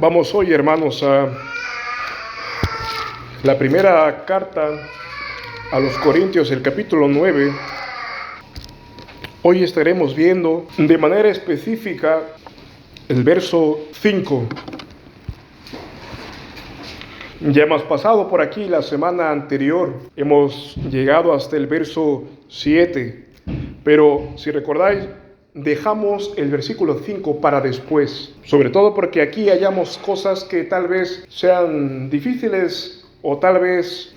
Vamos hoy, hermanos, a la primera carta a los Corintios, el capítulo 9. Hoy estaremos viendo de manera específica el verso 5. Ya hemos pasado por aquí la semana anterior, hemos llegado hasta el verso 7, pero si recordáis, dejamos el versículo 5 para después, sobre todo porque aquí hallamos cosas que tal vez sean difíciles o tal vez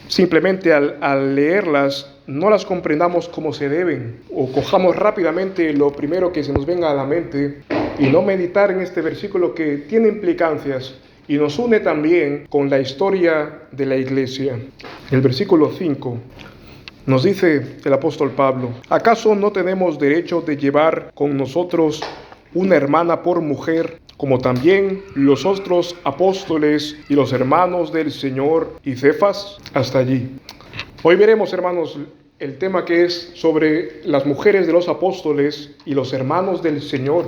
simplemente al leerlas no las comprendamos como se deben, o cojamos rápidamente lo primero que se nos venga a la mente y no meditar en este versículo que tiene implicancias y nos une también con la historia de la iglesia. El versículo 5 nos dice el apóstol Pablo: ¿acaso no tenemos derecho de llevar con nosotros una hermana por mujer, como también los otros apóstoles y los hermanos del Señor y Cefas? Hasta allí. Hoy veremos, hermanos, el tema que es sobre las mujeres de los apóstoles y los hermanos del Señor.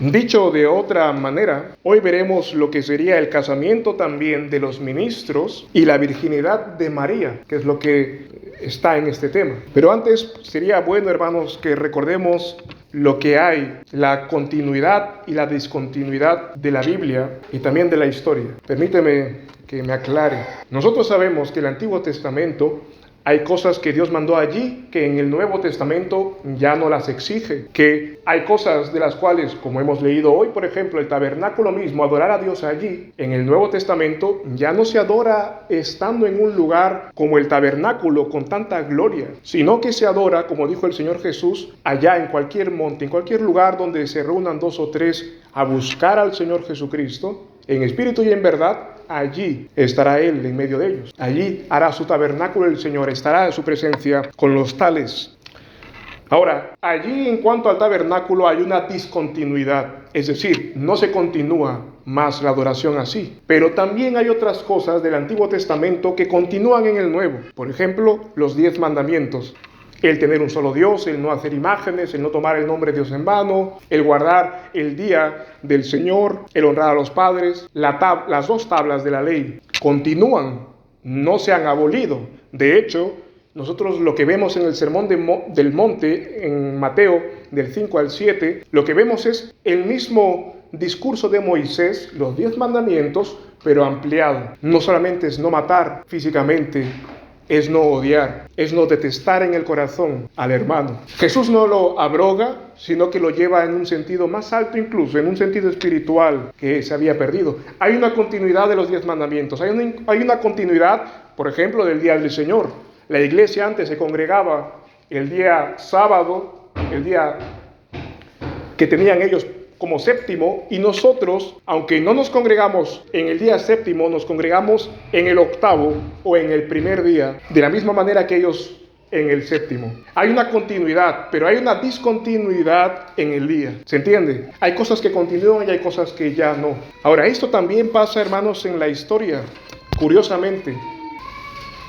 Dicho de otra manera, hoy veremos lo que sería el casamiento también de los ministros y la virginidad de María, que es lo que está en este tema. Pero antes sería bueno, hermanos, que recordemos lo que hay, la continuidad y la discontinuidad de la Biblia y también de la historia. Permíteme que me aclare. Nosotros sabemos que el Antiguo Testamento hay cosas que Dios mandó allí que en el Nuevo Testamento ya no las exige, que hay cosas de las cuales, como hemos leído hoy, por ejemplo, el tabernáculo mismo, adorar a Dios allí, en el Nuevo Testamento ya no se adora estando en un lugar como el tabernáculo con tanta gloria, sino que se adora, como dijo el Señor Jesús, allá en cualquier monte, en cualquier lugar donde se reúnan 2 o 3 a buscar al Señor Jesucristo, en espíritu y en verdad. Allí estará Él en medio de ellos. Allí hará su tabernáculo el Señor, estará en su presencia con los tales. Ahora, allí en cuanto al tabernáculo hay una discontinuidad, es decir, no se continúa más la adoración así. Pero también hay otras cosas del Antiguo Testamento que continúan en el Nuevo. Por ejemplo, los 10 mandamientos. El tener un solo Dios, el no hacer imágenes, el no tomar el nombre de Dios en vano, el guardar el día del Señor, el honrar a los padres. Las 2 tablas de la ley continúan, no se han abolido. De hecho, nosotros lo que vemos en el Sermón del Monte, en Mateo, del 5 al 7, lo que vemos es el mismo discurso de Moisés, los 10 mandamientos, pero ampliado. No solamente es no matar físicamente, es no odiar, es no detestar en el corazón al hermano. Jesús no lo abroga, sino que lo lleva en un sentido más alto, incluso en un sentido espiritual que se había perdido. Hay una continuidad de los 10 mandamientos, hay una continuidad, por ejemplo, del día del Señor. La iglesia antes se congregaba el día sábado, el día que tenían ellos como séptimo, y nosotros, aunque no nos congregamos en el día séptimo, nos congregamos en el octavo o en el primer día, de la misma manera que ellos en el séptimo. Hay una continuidad, pero hay una discontinuidad en el día. ¿Se entiende? Hay cosas que continúan y hay cosas que ya no. Ahora, esto también pasa, hermanos, en la historia. Curiosamente,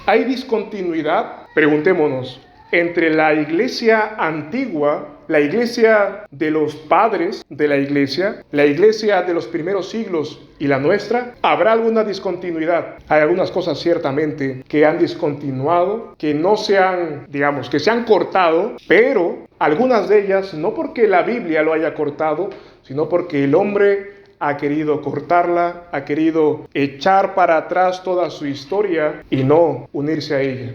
¿hay discontinuidad? Preguntémonos. Entre la iglesia antigua, la iglesia de los padres de la iglesia de los primeros siglos y la nuestra, ¿habrá alguna discontinuidad? Hay algunas cosas ciertamente que han discontinuado, que no se han, que se han cortado, pero algunas de ellas no porque la Biblia lo haya cortado, sino porque el hombre ha querido cortarla, ha querido echar para atrás toda su historia y no unirse a ella.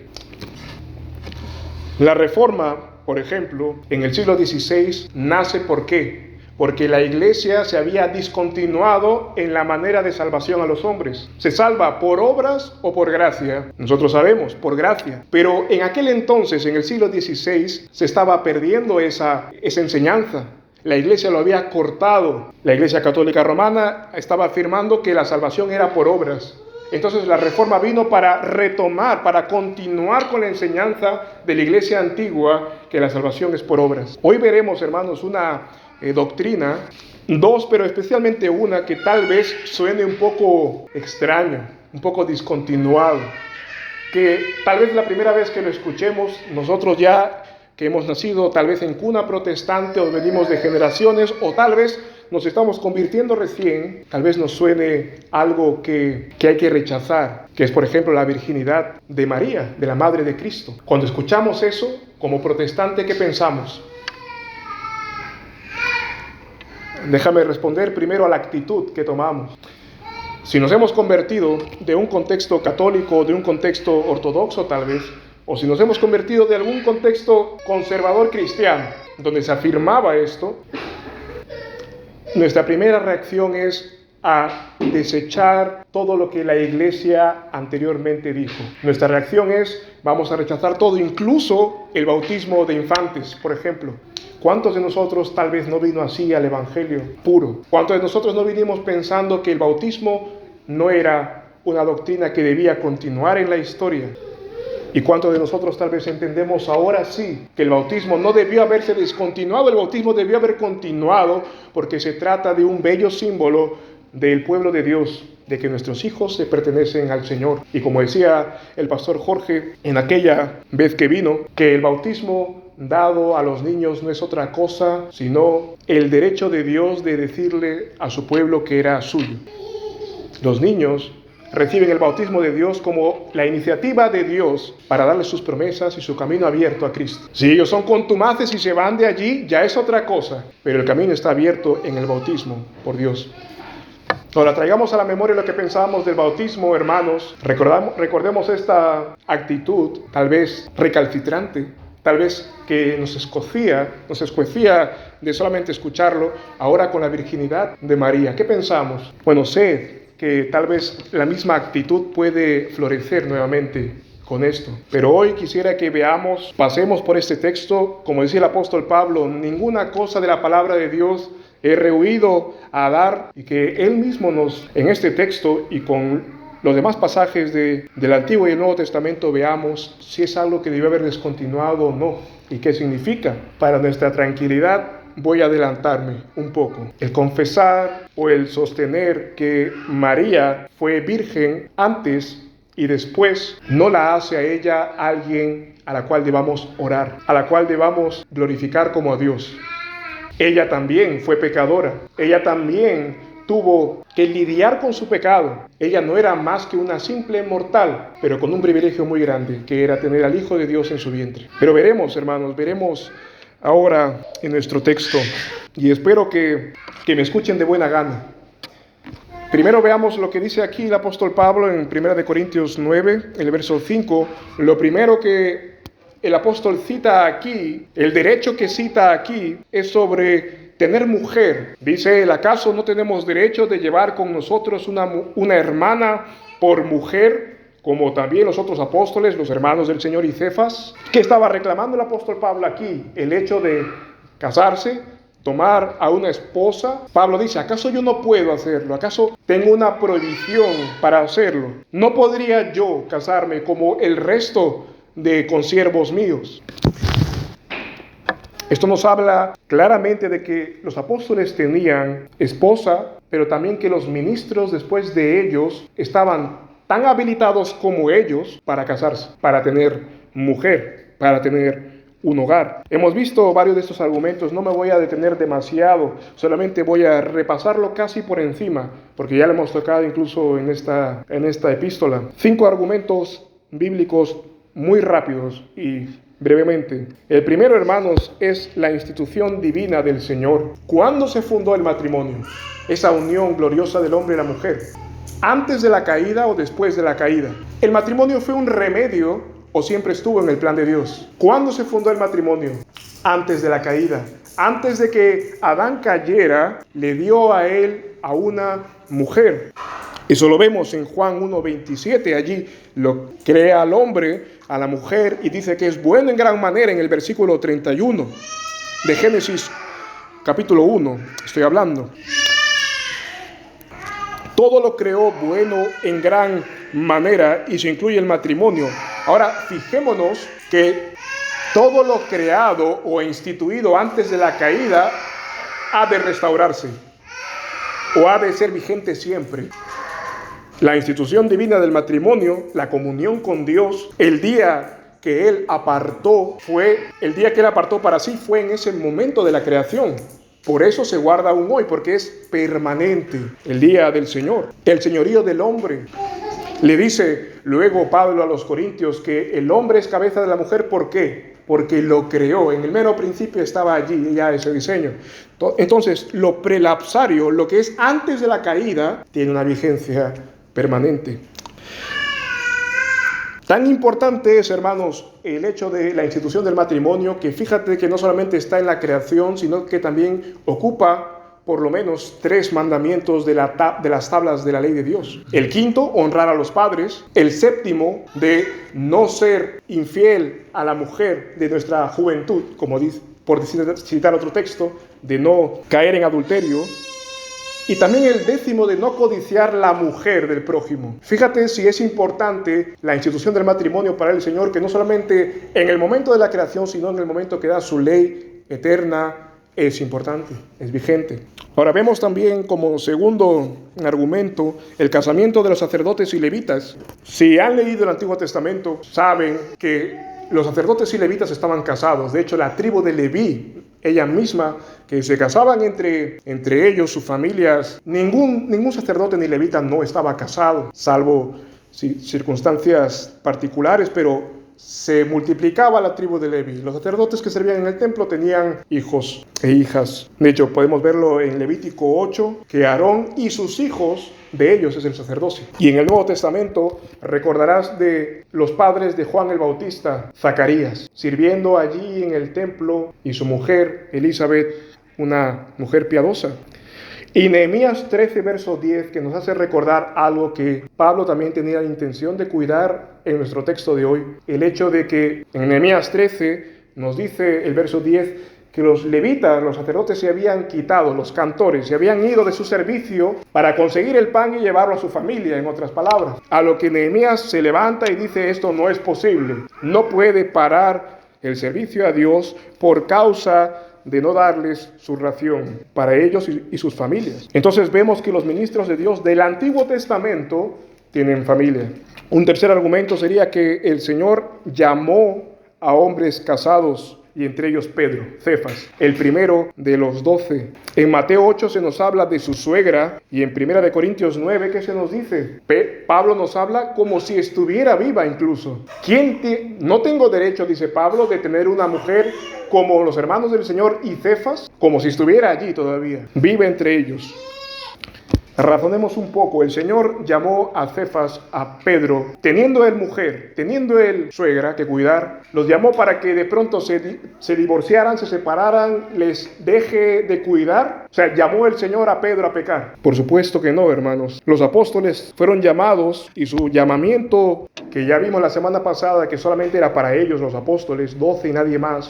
La Reforma, por ejemplo, en el siglo XVI nace ¿por qué? Porque la iglesia se había discontinuado en la manera de salvación a los hombres. ¿Se salva por obras o por gracia? Nosotros sabemos, por gracia. Pero en aquel entonces, en el siglo XVI, se estaba perdiendo esa enseñanza. La iglesia lo había cortado. La iglesia católica romana estaba afirmando que la salvación era por obras. Entonces la Reforma vino para retomar, para continuar con la enseñanza de la iglesia antigua, que la salvación es por obras. Hoy veremos, hermanos, una doctrina, 2, pero especialmente una que tal vez suene un poco extraño, un poco discontinuado, que tal vez la primera vez que lo escuchemos, nosotros ya que hemos nacido tal vez en cuna protestante o venimos de generaciones, o tal vez nos estamos convirtiendo recién, tal vez nos suene algo que hay que rechazar, que es, por ejemplo, la virginidad de María, de la Madre de Cristo. Cuando escuchamos eso, como protestante, ¿qué pensamos? Déjame responder primero a la actitud que tomamos. Si nos hemos convertido de un contexto católico, de un contexto ortodoxo tal vez, o si nos hemos convertido de algún contexto conservador cristiano, donde se afirmaba esto, nuestra primera reacción es a desechar todo lo que la Iglesia anteriormente dijo. Nuestra reacción es, vamos a rechazar todo, incluso el bautismo de infantes, por ejemplo. ¿Cuántos de nosotros tal vez no vino así al Evangelio puro? ¿Cuántos de nosotros no vinimos pensando que el bautismo no era una doctrina que debía continuar en la historia? ¿Y cuántos de nosotros tal vez entendemos ahora sí que el bautismo no debió haberse descontinuado? El bautismo debió haber continuado porque se trata de un bello símbolo del pueblo de Dios, de que nuestros hijos se pertenecen al Señor. Y como decía el pastor Jorge en aquella vez que vino, que el bautismo dado a los niños no es otra cosa sino el derecho de Dios de decirle a su pueblo que era suyo. Los niños reciben el bautismo de Dios como la iniciativa de Dios para darles sus promesas y su camino abierto a Cristo. Si ellos son contumaces y se van de allí, ya es otra cosa, pero el camino está abierto en el bautismo por Dios. Ahora traigamos a la memoria lo que pensábamos del bautismo, hermanos. Recordemos esta actitud, tal vez recalcitrante, tal vez que nos escocía de solamente escucharlo, ahora con la virginidad de María. ¿Qué pensamos? Bueno, sé que tal vez la misma actitud puede florecer nuevamente con esto. Pero hoy quisiera que pasemos por este texto, como decía el apóstol Pablo, ninguna cosa de la palabra de Dios he rehuido a dar, y que Él mismo en este texto y con los demás pasajes del Antiguo y el Nuevo Testamento, veamos si es algo que debe haber descontinuado o no, y qué significa. Para nuestra tranquilidad, voy a adelantarme un poco. El confesar o el sostener que María fue virgen antes y después no la hace a ella alguien a la cual debamos orar, a la cual debamos glorificar como a Dios. Ella también fue pecadora, ella también tuvo que lidiar con su pecado. Ella no era más que una simple mortal, pero con un privilegio muy grande, que era tener al Hijo de Dios en su vientre. Pero veremos, hermanos, ahora en nuestro texto, y espero que me escuchen de buena gana. Primero veamos lo que dice aquí el apóstol Pablo en 1 Corintios 9, el verso 5. Lo primero que el apóstol cita aquí, el derecho que cita aquí, es sobre tener mujer. Dice él, ¿acaso no tenemos derecho de llevar con nosotros una hermana por mujer, como también los otros apóstoles, los hermanos del Señor y Cefas? ¿Qué estaba reclamando el apóstol Pablo aquí? El hecho de casarse, tomar a una esposa. Pablo dice, ¿acaso yo no puedo hacerlo? ¿Acaso tengo una prohibición para hacerlo? ¿No podría yo casarme como el resto de consiervos míos? Esto nos habla claramente de que los apóstoles tenían esposa, pero también que los ministros después de ellos estaban tan habilitados como ellos para casarse, para tener mujer, para tener un hogar. Hemos visto varios de estos argumentos, no me voy a detener demasiado, solamente voy a repasarlo casi por encima, porque ya lo hemos tocado incluso en esta epístola. 5 argumentos bíblicos muy rápidos y brevemente. El primero, hermanos, es la institución divina del Señor. ¿Cuándo se fundó el matrimonio? Esa unión gloriosa del hombre y la mujer. ¿Antes de la caída o después de la caída? ¿El matrimonio fue un remedio o siempre estuvo en el plan de Dios? ¿Cuándo se fundó el matrimonio? Antes de la caída. Antes de que Adán cayera, le dio a él a una mujer. Eso lo vemos en Juan 1:27, allí lo crea al hombre, a la mujer, y dice que es bueno en gran manera en el versículo 31 de Génesis capítulo 1, estoy hablando. Todo lo creó bueno en gran manera y se incluye el matrimonio. Ahora, fijémonos que todo lo creado o instituido antes de la caída ha de restaurarse o ha de ser vigente siempre. La institución divina del matrimonio, la comunión con Dios, el día que Él apartó para sí, fue en ese momento de la creación. Por eso se guarda aún hoy, porque es permanente el día del Señor, el señorío del hombre. Le dice luego Pablo a los corintios que el hombre es cabeza de la mujer. ¿Por qué? Porque lo creó. En el mero principio estaba allí ya ese diseño. Entonces, lo prelapsario, lo que es antes de la caída, tiene una vigencia permanente. Tan importante es, hermanos, el hecho de la institución del matrimonio, que fíjate que no solamente está en la creación, sino que también ocupa por lo menos 3 mandamientos de las tablas de la ley de Dios. El quinto, honrar a los padres. El séptimo, de no ser infiel a la mujer de nuestra juventud, como dice, por citar otro texto, de no caer en adulterio. Y también el 10º, de no codiciar la mujer del prójimo. Fíjate si es importante la institución del matrimonio para el Señor, que no solamente en el momento de la creación, sino en el momento que da su ley eterna, es importante, es vigente. Ahora vemos también como segundo argumento el casamiento de los sacerdotes y levitas. Si han leído el Antiguo Testamento, saben que los sacerdotes y levitas estaban casados. De hecho, la tribu de Leví, ella misma, que se casaban entre ellos, sus familias, ningún sacerdote ni levita no estaba casado, salvo circunstancias particulares, pero se multiplicaba la tribu de Leví. Los sacerdotes que servían en el templo tenían hijos e hijas. De hecho, podemos verlo en Levítico 8, que Aarón y sus hijos, de ellos es el sacerdocio. Y en el Nuevo Testamento recordarás de los padres de Juan el Bautista, Zacarías, sirviendo allí en el templo, y su mujer, Elizabeth, una mujer piadosa. Y Nehemías 13, verso 10, que nos hace recordar algo que Pablo también tenía la intención de cuidar en nuestro texto de hoy. El hecho de que en Nehemías 13 nos dice el verso 10 que los levitas, los sacerdotes, se habían quitado, los cantores, se habían ido de su servicio para conseguir el pan y llevarlo a su familia, en otras palabras. A lo que Nehemías se levanta y dice: esto no es posible, no puede parar el servicio a Dios por causa de no darles su ración para ellos y sus familias. Entonces vemos que los ministros de Dios del Antiguo Testamento tienen familia. Un tercer argumento sería que el Señor llamó a hombres casados, y entre ellos Pedro, Cefas, el primero de los 12. En Mateo 8 se nos habla de su suegra, y en 1 Corintios 9, ¿qué se nos dice? Pablo nos habla como si estuviera viva incluso. No tengo derecho, dice Pablo, de tener una mujer como los hermanos del Señor y Cefas, como si estuviera allí todavía, vive entre ellos. Razonemos un poco. El Señor llamó a Cefas, a Pedro, teniendo él mujer, teniendo él suegra que cuidar, los llamó para que de pronto se divorciaran, se separaran, les deje de cuidar. O sea, ¿llamó el Señor a Pedro a pecar? Por supuesto que no, hermanos. Los apóstoles fueron llamados, y su llamamiento, que ya vimos la semana pasada, que solamente era para ellos, los apóstoles, 12 y nadie más,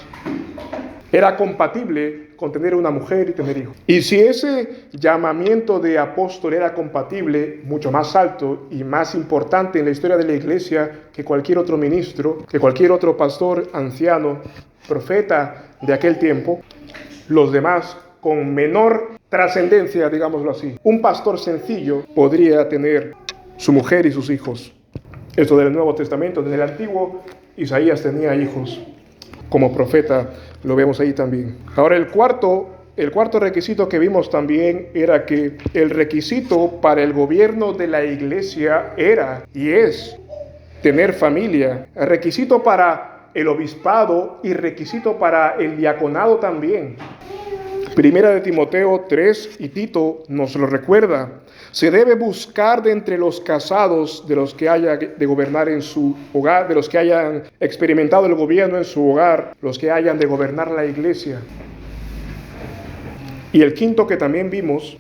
era compatible con tener una mujer y tener hijos. Y si ese llamamiento de apóstol era compatible, mucho más alto y más importante en la historia de la iglesia que cualquier otro ministro, que cualquier otro pastor, anciano, profeta de aquel tiempo, los demás con menor trascendencia, digámoslo así. Un pastor sencillo podría tener su mujer y sus hijos. Esto del Nuevo Testamento. Desde el Antiguo, Isaías tenía hijos. Como profeta lo vemos ahí también. Ahora el cuarto requisito que vimos también era que el requisito para el gobierno de la iglesia era y es tener familia. El requisito para el obispado y requisito para el diaconado también. Primera de Timoteo 3 y Tito nos lo recuerda. Se debe buscar de entre los casados, de los que haya de gobernar en su hogar, de los que hayan experimentado el gobierno en su hogar, los que hayan de gobernar la iglesia. Y el quinto que también vimos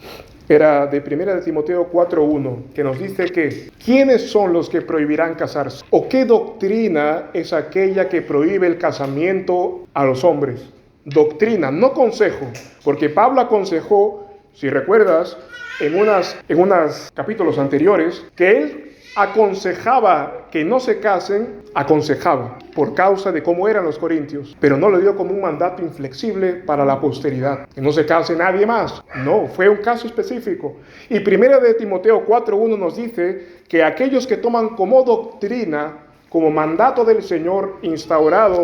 era de Primera de Timoteo 4:1, que nos dice que ¿quiénes son los que prohibirán casarse? ¿O qué doctrina es aquella que prohíbe el casamiento a los hombres? Doctrina, no consejo, porque Pablo aconsejó, si recuerdas, en unos capítulos anteriores, que él aconsejaba que no se casen, aconsejaba por causa de cómo eran los corintios, pero no lo dio como un mandato inflexible para la posteridad, que no se case nadie más. No, fue un caso específico. Y 1 de Timoteo 4:1 nos dice que aquellos que toman como doctrina, como mandato del Señor instaurado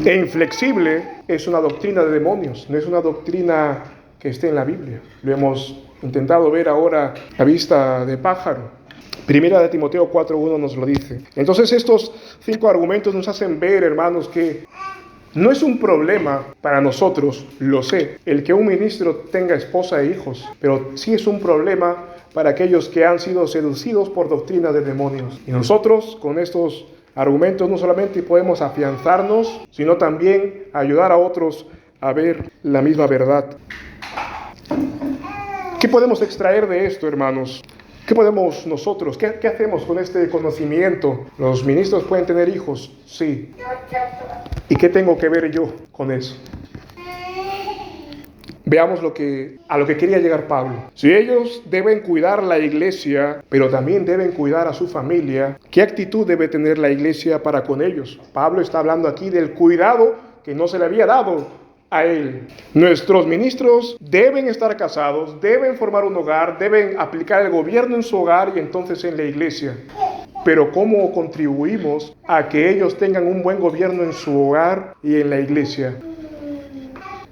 e inflexible es una doctrina de demonios, no es una doctrina que esté en la Biblia. Lo hemos intentado ver ahora a vista de pájaro. Primera de Timoteo 4:1 nos lo dice. Entonces estos 5 argumentos nos hacen ver, hermanos, que no es un problema para nosotros, lo sé, el que un ministro tenga esposa e hijos, pero sí es un problema para aquellos que han sido seducidos por doctrina de demonios. Y nosotros con estos argumentos no solamente podemos afianzarnos, sino también ayudar a otros a ver la misma verdad. ¿Qué podemos extraer de esto, hermanos? ¿Qué podemos nosotros? ¿Qué hacemos con este conocimiento? ¿Los ministros pueden tener hijos? Sí. ¿Y qué tengo que ver yo con eso? Veamos a lo que quería llegar Pablo. Si ellos deben cuidar la iglesia, pero también deben cuidar a su familia, ¿qué actitud debe tener la iglesia para con ellos? Pablo está hablando aquí del cuidado que no se le había dado a él. Nuestros ministros deben estar casados, deben formar un hogar, deben aplicar el gobierno en su hogar y entonces en la iglesia. Pero ¿cómo contribuimos a que ellos tengan un buen gobierno en su hogar y en la iglesia?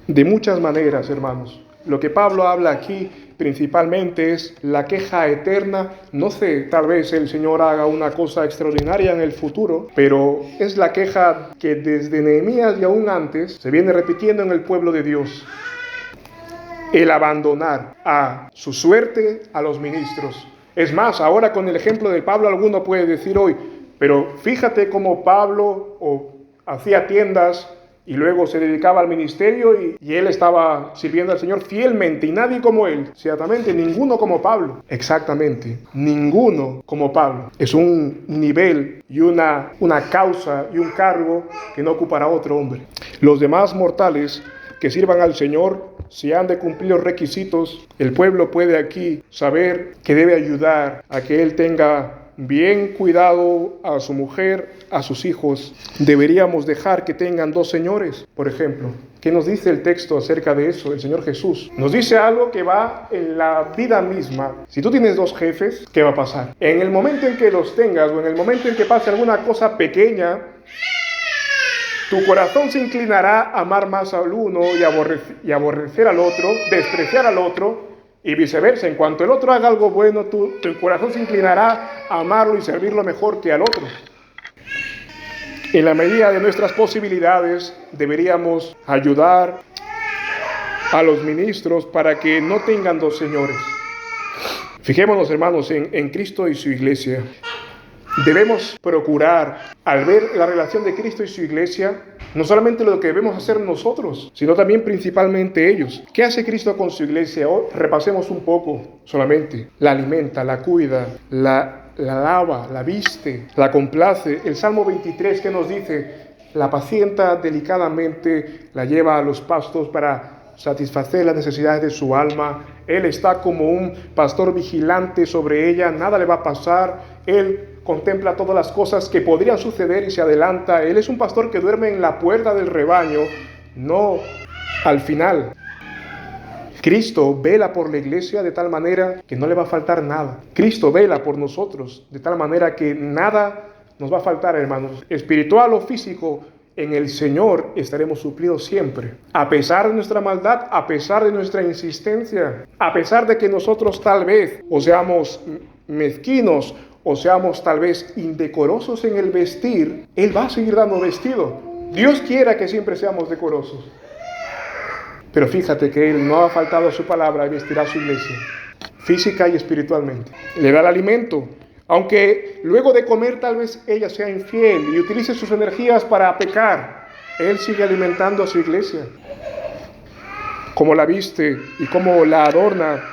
De muchas maneras, hermanos. Lo que Pablo habla aquí principalmente es la queja eterna. No sé, tal vez el Señor haga una cosa extraordinaria en el futuro, pero es la queja que desde Nehemías y aún antes se viene repitiendo en el pueblo de Dios. El abandonar a su suerte a los ministros. Es más, ahora con el ejemplo de Pablo, alguno puede decir hoy, pero fíjate cómo Pablo hacía tiendas y luego se dedicaba al ministerio y él estaba sirviendo al Señor fielmente y nadie como él. Ciertamente, ninguno como Pablo. Exactamente, ninguno como Pablo. Es un nivel y una causa y un cargo que no ocupará otro hombre. Los demás mortales que sirvan al Señor, si han de cumplir los requisitos, el pueblo puede aquí saber que debe ayudar a que él tenga bien cuidado a su mujer, a sus hijos. Deberíamos dejar que tengan 2 señores, por ejemplo. ¿Qué nos dice el texto acerca de eso? El Señor Jesús nos dice algo que va en la vida misma. Si tú tienes 2 jefes, ¿qué va a pasar? En el momento en que los tengas o en el momento en que pase alguna cosa pequeña, tu corazón se inclinará a amar más al uno y aborrecer al otro, despreciar al otro, y viceversa. En cuanto el otro haga algo bueno, tu corazón se inclinará a amarlo y servirlo mejor que al otro. En la medida de nuestras posibilidades, deberíamos ayudar a los ministros para que no tengan 2 señores. Fijémonos, hermanos, en Cristo y su iglesia. Debemos procurar, al ver la relación de Cristo y su iglesia, no solamente lo que debemos hacer nosotros, sino también principalmente ellos. ¿Qué hace Cristo con su iglesia? Hoy repasemos un poco solamente. La alimenta, la cuida, la lava, la viste, la complace. El Salmo 23, ¿qué nos dice? La pacienta delicadamente, la lleva a los pastos para satisfacer las necesidades de su alma. Él está como un pastor vigilante sobre ella, nada le va a pasar. Él contempla todas las cosas que podrían suceder y se adelanta. Él es un pastor que duerme en la puerta del rebaño, no al final. Cristo vela por la iglesia de tal manera que no le va a faltar nada. Cristo vela por nosotros de tal manera que nada nos va a faltar, hermanos. Espiritual o físico, en el Señor estaremos suplidos siempre. A pesar de nuestra maldad, a pesar de nuestra insistencia, a pesar de que nosotros tal vez o seamos mezquinos o seamos tal vez indecorosos en el vestir, Él va a seguir dando vestido. Dios quiera que siempre seamos decorosos. Pero fíjate que Él no ha faltado a su palabra y vestirá a su iglesia, física y espiritualmente. Le da el alimento, aunque luego de comer tal vez ella sea infiel y utilice sus energías para pecar, Él sigue alimentando a su iglesia. Como la viste y cómo la adorna.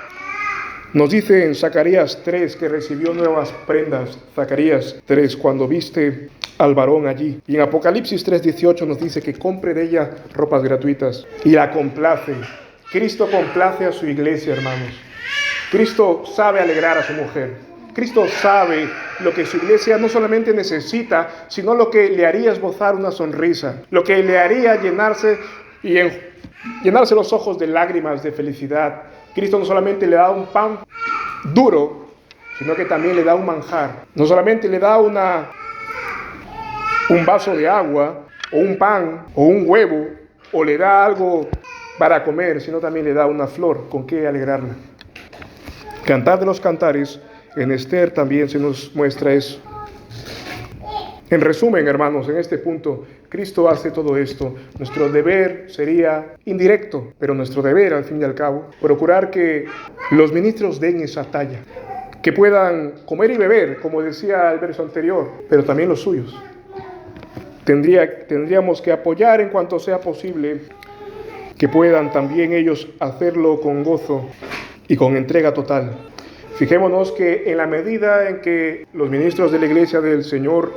Nos dice en Zacarías 3 que recibió nuevas prendas. Zacarías 3, cuando viste al varón allí. Y en Apocalipsis 3:18 nos dice que compre de ella ropas gratuitas. Y la complace. Cristo complace a su iglesia, hermanos. Cristo sabe alegrar a su mujer. Cristo sabe lo que su iglesia no solamente necesita, sino lo que le haría esbozar una sonrisa. Lo que le haría llenarse los ojos de lágrimas de felicidad. Cristo no solamente le da un pan duro, sino que también le da un manjar. No solamente le da un vaso de agua o un pan, o un huevo, o le da algo para comer, sino también le da una flor con que alegrarla. Cantar de los Cantares, en Esther también se nos muestra eso. En resumen, hermanos, en este punto, Cristo hace todo esto. Nuestro deber sería indirecto, pero nuestro deber, al fin y al cabo, procurar que los ministros den esa talla, que puedan comer y beber, como decía el verso anterior, pero también los suyos. Tendríamos que apoyar en cuanto sea posible, que puedan también ellos hacerlo con gozo y con entrega total. Fijémonos que en la medida en que los ministros de la Iglesia del Señor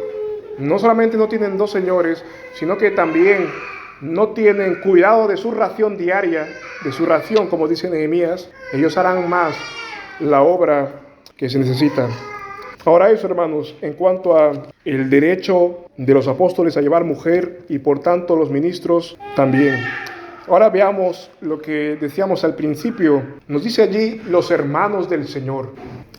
no solamente no tienen dos señores, sino que también no tienen cuidado de su ración diaria, de su ración, como dice Nehemías, ellos harán más la obra que se necesita. Ahora eso, hermanos, en cuanto a el derecho de los apóstoles a llevar mujer y por tanto los ministros también. Ahora veamos lo que decíamos al principio. Nos dice allí los hermanos del Señor.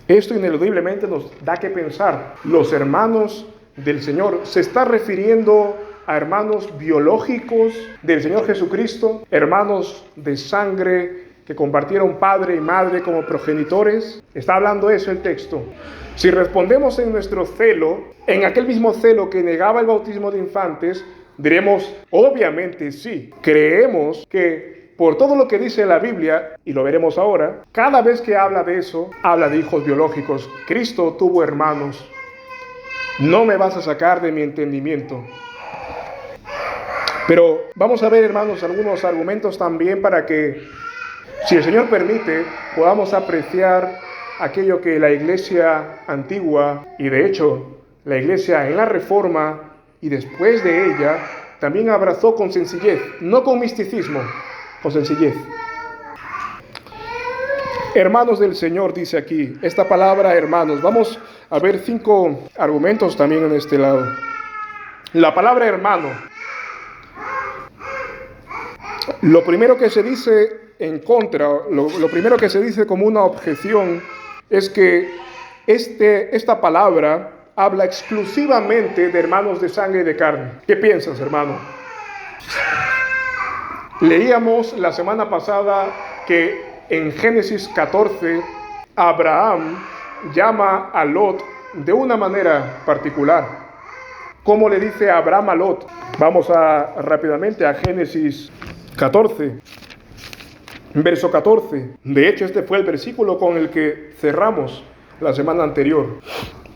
Esto ineludiblemente nos da que pensar. Los hermanos del Señor se está refiriendo a hermanos biológicos del Señor Jesucristo, hermanos de sangre que compartieron padre y madre como progenitores. Está hablando eso el texto. Si respondemos en nuestro celo, en aquel mismo celo que negaba el bautismo de infantes, diremos, obviamente sí, creemos que por todo lo que dice la Biblia, y lo veremos ahora, cada vez que habla de eso, habla de hijos biológicos. Cristo tuvo hermanos. No me vas a sacar de mi entendimiento. Pero vamos a ver, hermanos, algunos argumentos también para que, si el Señor permite, podamos apreciar aquello que la iglesia antigua, y de hecho la iglesia en la Reforma y después de ella, también abrazó con sencillez, no con misticismo, con sencillez. Hermanos del Señor, dice aquí, esta palabra hermanos. Vamos a ver 5 argumentos también en este lado. La palabra hermano. Lo primero que se dice en contra, lo primero que se dice como una objeción, es que esta palabra habla exclusivamente de hermanos de sangre y de carne. ¿Qué piensas, hermano? Leíamos la semana pasada que en Génesis 14, Abraham llama a Lot de una manera particular. ¿Cómo le dice Abraham a Lot? Vamos rápidamente a Génesis 14, verso 14. De hecho, este fue el versículo con el que cerramos la semana anterior.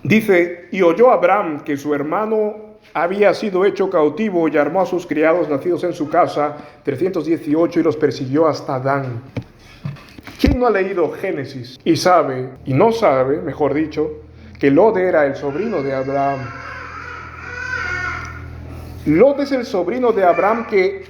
Dice, y oyó Abraham que su hermano había sido hecho cautivo y armó a sus criados nacidos en su casa, 318, y los persiguió hasta Dan. ¿Quién no ha leído Génesis y sabe, y no sabe, mejor dicho, que Lot era el sobrino de Abraham? Lot es el sobrino de Abraham que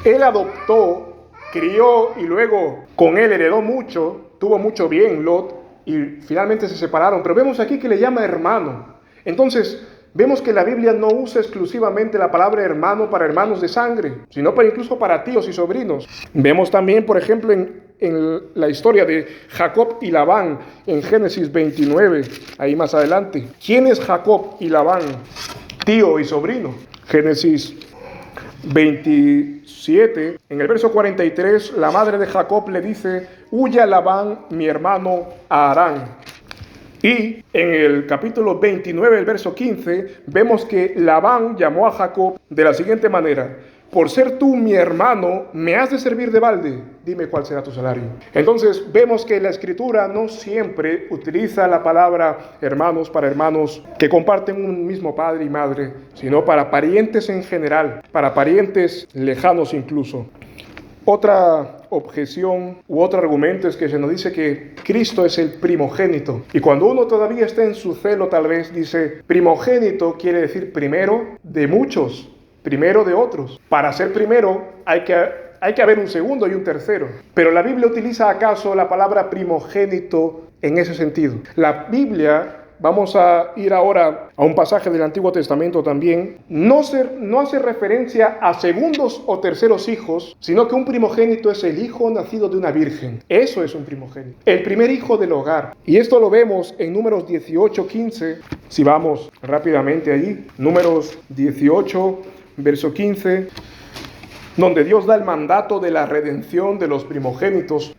él adoptó, crió y luego con él heredó mucho, tuvo mucho bien Lot y finalmente se separaron. Pero vemos aquí que le llama hermano. Entonces, vemos que la Biblia no usa exclusivamente la palabra hermano para hermanos de sangre, sino incluso para tíos y sobrinos. Vemos también, por ejemplo, en la historia de Jacob y Labán, en Génesis 29, ahí más adelante. ¿Quién es Jacob y Labán? Tío y sobrino. Génesis 27, en el verso 43, la madre de Jacob le dice, huya Labán, mi hermano, a Harán. Y en el capítulo 29, el verso 15, vemos que Labán llamó a Jacob de la siguiente manera, por ser tú mi hermano, me has de servir de balde, dime cuál será tu salario. Entonces vemos que la Escritura no siempre utiliza la palabra hermanos para hermanos que comparten un mismo padre y madre, sino para parientes en general, para parientes lejanos incluso. Otra objeción u otro argumento es que se nos dice que Cristo es el primogénito. Y cuando uno todavía está en su celo, tal vez dice, primogénito quiere decir primero de muchos, primero de otros. Para ser primero hay que haber un segundo y un tercero. Pero la Biblia utiliza acaso la palabra primogénito en ese sentido. La Biblia Vamos a ir ahora a un pasaje del Antiguo Testamento también. No hace referencia a segundos o terceros hijos, sino que un primogénito es el hijo nacido de una virgen. Eso es un primogénito. El primer hijo del hogar. Y esto lo vemos en Números 18:15. Si vamos rápidamente allí. Números 18, verso 15. Donde Dios da el mandato de la redención de los primogénitos.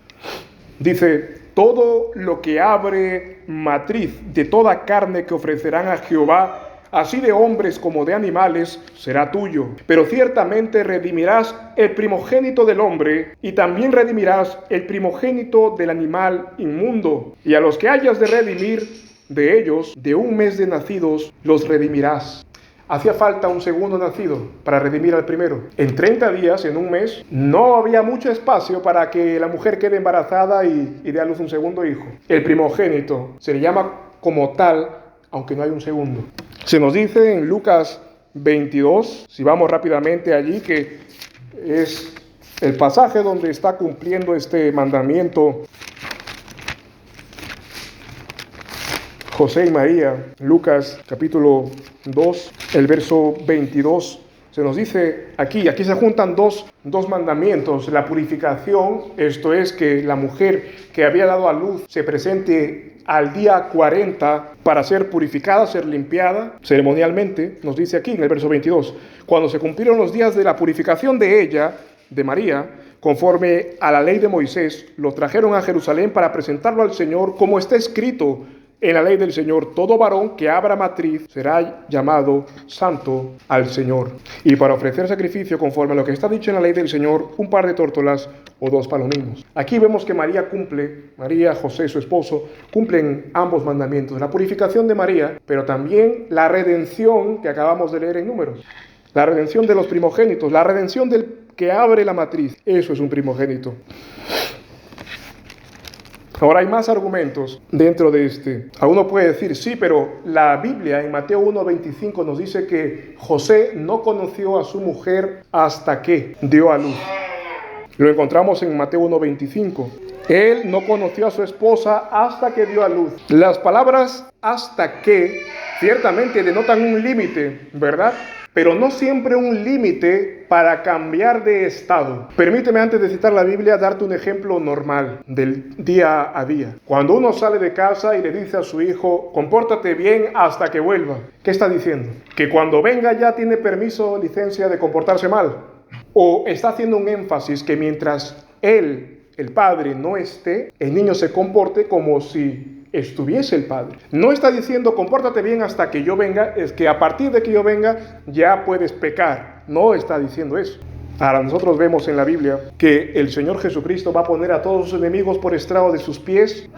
Dice: todo lo que abre matriz de toda carne que ofrecerán a Jehová, así de hombres como de animales, será tuyo. Pero ciertamente redimirás el primogénito del hombre, y también redimirás el primogénito del animal inmundo. Y a los que hayas de redimir de ellos, de un mes de nacidos, los redimirás. Hacía falta un segundo nacido para redimir al primero. En 30 días, en un mes, no había mucho espacio para que la mujer quede embarazada y dé a luz un segundo hijo. El primogénito se le llama como tal, aunque no hay un segundo. Se nos dice en Lucas 22, si vamos rápidamente allí, que es el pasaje donde está cumpliendo este mandamiento José y María. Lucas capítulo 2, el verso 22, se nos dice aquí se juntan dos mandamientos: la purificación, esto es que la mujer que había dado a luz se presente al día 40 para ser purificada, ser limpiada ceremonialmente. Nos dice aquí en el verso 22, cuando se cumplieron los días de la purificación de ella, de María, conforme a la ley de Moisés, lo trajeron a Jerusalén para presentarlo al Señor, como está escrito en la ley del Señor: todo varón que abra matriz será llamado santo al Señor. Y para ofrecer sacrificio conforme a lo que está dicho en la ley del Señor, un par de tórtolas o 2 palominos. Aquí vemos que María, José, su esposo, cumplen ambos mandamientos: la purificación de María, pero también la redención que acabamos de leer en Números. La redención de los primogénitos, la redención del que abre la matriz. Eso es un primogénito. Ahora hay más argumentos dentro de este. Alguno puede decir: sí, pero la Biblia en Mateo 1:25 nos dice que José no conoció a su mujer hasta que dio a luz. Lo encontramos en Mateo 1:25. Él no conoció a su esposa hasta que dio a luz. Las palabras hasta que ciertamente denotan un límite, ¿verdad? Pero no siempre un límite para cambiar de estado. Permíteme, antes de citar la Biblia, darte un ejemplo normal del día a día. Cuando uno sale de casa y le dice a su hijo: compórtate bien hasta que vuelva, ¿qué está diciendo? ¿Que cuando venga ya tiene permiso, licencia de comportarse mal? ¿O está haciendo un énfasis que mientras él, el padre, no esté, el niño se comporte como si estuviese el padre? No está diciendo: compórtate bien hasta que yo venga, es que a partir de que yo venga ya puedes pecar. No está diciendo eso. Ahora nosotros vemos en la Biblia que el Señor Jesucristo va a poner a todos sus enemigos por estrado de sus pies,